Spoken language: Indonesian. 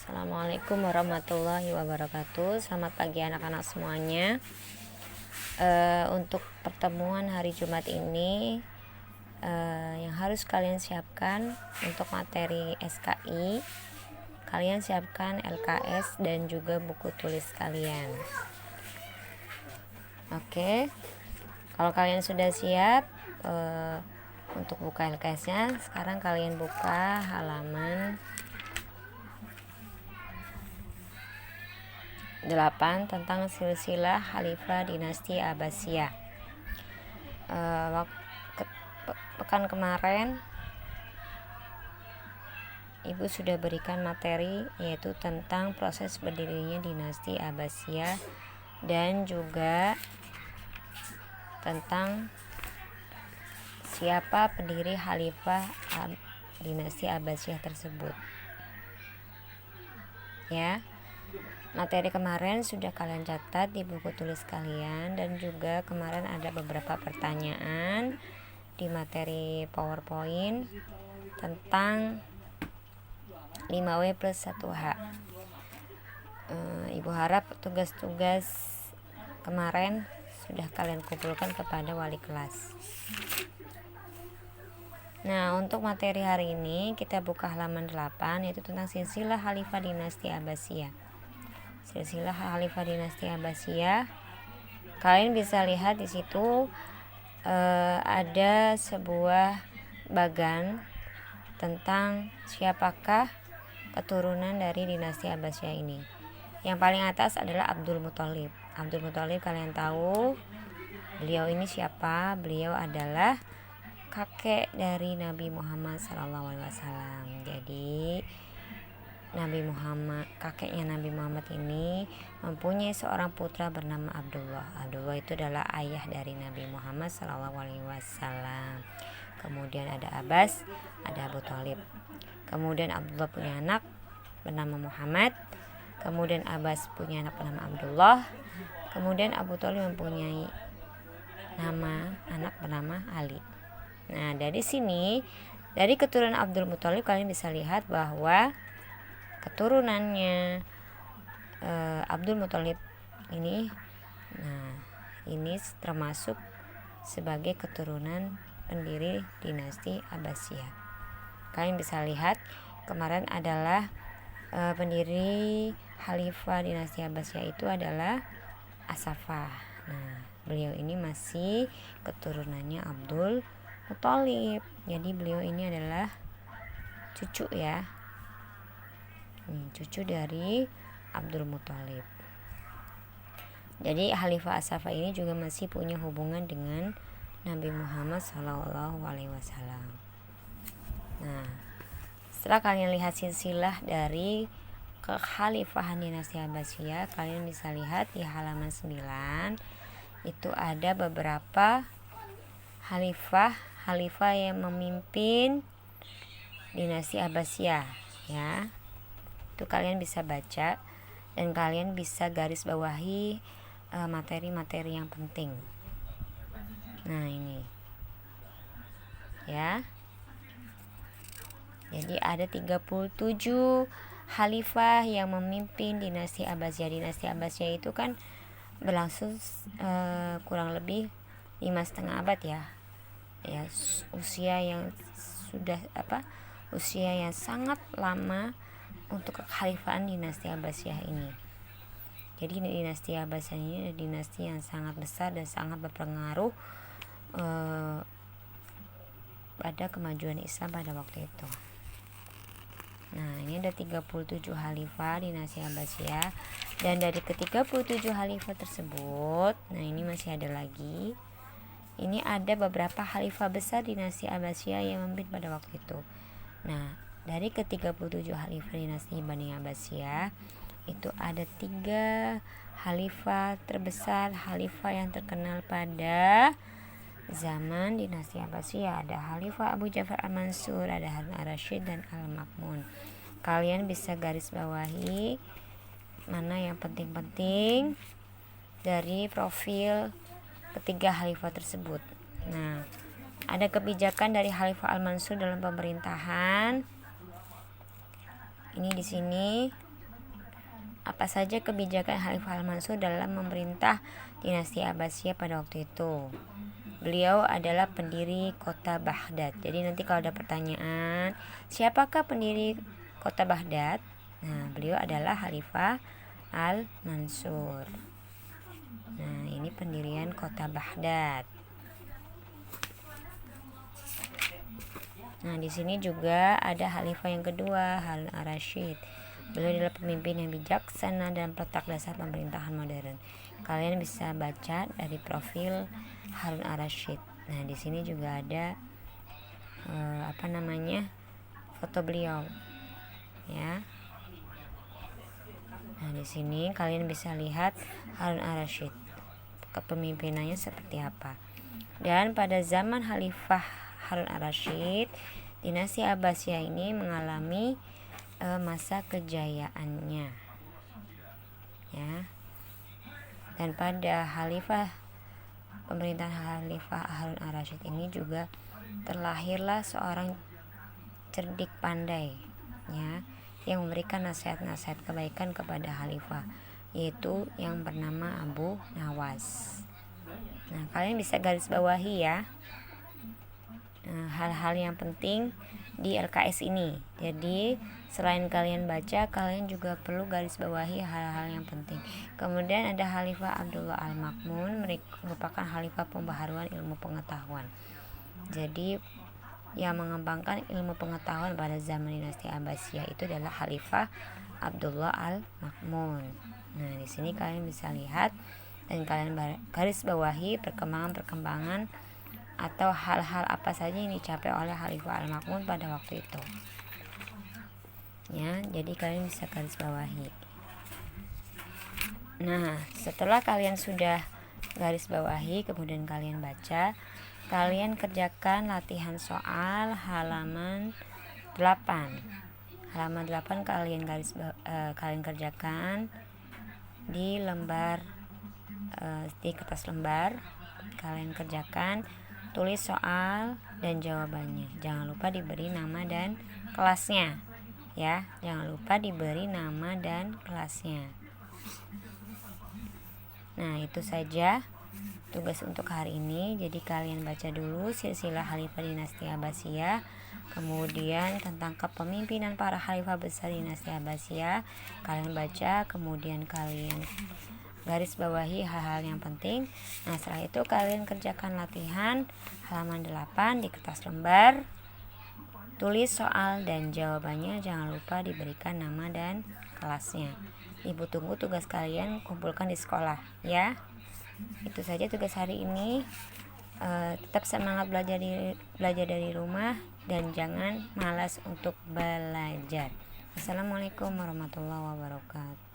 Assalamualaikum warahmatullahi wabarakatuh. Selamat pagi anak-anak semuanya. Untuk pertemuan hari Jumat ini, yang harus kalian siapkan untuk materi SKI, kalian siapkan LKS dan juga buku tulis kalian. Oke, kalau kalian sudah siap untuk buka LKS-nya, sekarang kalian buka halaman 8 tentang silsilah Khalifah Dinasti Abbasiyah. Pekan kemarin Ibu sudah berikan materi yaitu tentang proses berdirinya dinasti Abbasiyah dan juga tentang siapa pendiri Khalifah dinasti Abbasiyah tersebut. Ya. Materi kemarin sudah kalian catat di buku tulis kalian, dan juga kemarin ada beberapa pertanyaan di materi PowerPoint tentang 5W plus 1H. Ibu harap tugas-tugas kemarin sudah kalian kumpulkan kepada wali kelas. Nah, untuk materi hari ini kita buka halaman 8 yaitu tentang silsilah Khalifah dinasti Abbasiyah. Silsilah Khalifah dinasti Abbasiyah. Kalian bisa lihat di situ ada sebuah bagan tentang siapakah keturunan dari dinasti Abbasiyah ini. Yang paling atas adalah Abdul Muthalib. Abdul Muthalib kalian tahu beliau ini siapa? Beliau adalah kakek dari Nabi Muhammad SAW. Jadi kakeknya Nabi Muhammad ini mempunyai seorang putra bernama Abdullah. Abdullah itu adalah ayah dari Nabi Muhammad SAW. Kemudian ada Abbas, ada Abu Thalib. Kemudian Abdullah punya anak bernama Muhammad. Kemudian Abbas punya anak bernama Abdullah. Kemudian Abu Thalib mempunyai anak bernama Ali. Nah, dari sini, dari keturunan Abdul Muthalib kalian bisa lihat bahwa keturunannya Abdul Muthalib ini, ini termasuk sebagai keturunan pendiri dinasti Abbasiyah. Kalian bisa lihat kemarin adalah pendiri Khalifah dinasti Abbasiyah itu adalah As-Saffah. Nah, beliau ini masih keturunannya Abdul Muthalib. Jadi beliau ini adalah cucu ya. Cucu dari Abdul Muthalib. Jadi Khalifah As-Saffah ini juga masih punya hubungan dengan Nabi Muhammad SAW. Nah, setelah kalian lihat silsilah dari kekhalifahan dinasti Abbasiyah, kalian bisa lihat di halaman 9 itu ada beberapa khalifah yang memimpin dinasti Abbasiyah ya. Itu kalian bisa baca dan kalian bisa garis bawahi materi-materi yang penting. Nah, ini ya. Jadi ada 37 khalifah yang memimpin dinasti Abbasiyah. Dinasti Abbasiyah itu kan berlangsung kurang lebih 5,5 abad ya. Ya, usia yang sangat lama untuk kekhalifahan dinasti Abbasiyah ini. Jadi dinasti Abbasiyah ini adalah dinasti yang sangat besar dan sangat berpengaruh pada kemajuan Islam pada waktu itu. Nah, ini ada 37 khalifah dinasti Abbasiyah, dan dari ke-37 khalifah tersebut, nah ini masih ada lagi. Ini ada beberapa khalifah besar dinasti Abbasiyah yang memimpin pada waktu itu. Nah, dari ke-37 khalifah dinasti Bani Abbasiyah itu ada 3 khalifah terbesar, khalifah yang terkenal pada zaman dinasti Abbasiyah. Ada Khalifah Abu Ja'far Al-Mansur, ada Harun Ar-Rasyid dan Al-Ma'mun. Kalian bisa garis bawahi mana yang penting-penting dari profil ketiga khalifah tersebut. Nah, ada kebijakan dari Khalifah Al-Mansur dalam pemerintahan. Ini di sini apa saja kebijakan Khalifah Al-Mansur dalam memerintah dinasti Abbasiyah pada waktu itu. Beliau adalah pendiri kota Baghdad. Jadi nanti kalau ada pertanyaan, siapakah pendiri kota Baghdad? Nah, beliau adalah Khalifah Al-Mansur. Nah, ini pendirian kota Baghdad. Nah, di sini juga ada khalifah yang kedua, Harun Ar-Rasyid. Beliau adalah pemimpin yang bijaksana dan peletak dasar pemerintahan modern. Kalian bisa baca dari profil Harun Ar-Rasyid. Nah, di sini juga ada foto beliau. Ya. Nah, di sini kalian bisa lihat Harun Ar-Rasyid. Kepemimpinannya seperti apa. Dan pada zaman Khalifah Harun Ar-Rasyid, dinasti Abbasiyah ini mengalami masa kejayaannya, ya. Dan pada pemerintahan Khalifah Harun Ar-Rasyid ini juga terlahirlah seorang cerdik pandai, ya, yang memberikan nasihat-nasihat kebaikan kepada khalifah, yaitu yang bernama Abu Nawas. Nah, kalian bisa garis bawahi ya hal-hal yang penting di LKS ini. Jadi selain kalian baca, kalian juga perlu garis bawahi hal-hal yang penting. Kemudian ada Khalifah Abdullah Al-Ma'mun, merupakan khalifah pembaharuan ilmu pengetahuan. Jadi yang mengembangkan ilmu pengetahuan pada zaman dinasti Abbasiyah itu adalah Khalifah Abdullah Al-Ma'mun. Nah, di sini kalian bisa lihat dan kalian garis bawahi perkembangan atau hal-hal apa saja yang dicapai oleh Khalifah Al-Ma'mun pada waktu itu. Ya, jadi kalian bisa garis bawahi. Nah, setelah kalian sudah garis bawahi, kemudian kalian baca, kalian kerjakan latihan soal halaman 8. Halaman 8 kalian kerjakan di lembar di kertas lembar. Kalian kerjakan, tulis soal dan jawabannya. Jangan lupa diberi nama dan kelasnya, ya. Jangan lupa diberi nama dan kelasnya. Nah, itu saja tugas untuk hari ini. Jadi kalian baca dulu silsilah Khalifah dinasti Abbasiyah, kemudian tentang kepemimpinan para khalifah besar dinasti Abbasiyah. Kalian baca, kemudian kalian garis bawahi hal-hal yang penting. Nah, setelah itu kalian kerjakan latihan halaman 8 di kertas lembar. Tulis soal dan jawabannya, jangan lupa diberikan nama dan kelasnya. Ibu tunggu tugas kalian kumpulkan di sekolah, ya. Itu saja tugas hari ini. Tetap semangat belajar dari rumah dan jangan malas untuk belajar. Assalamualaikum warahmatullahi wabarakatuh.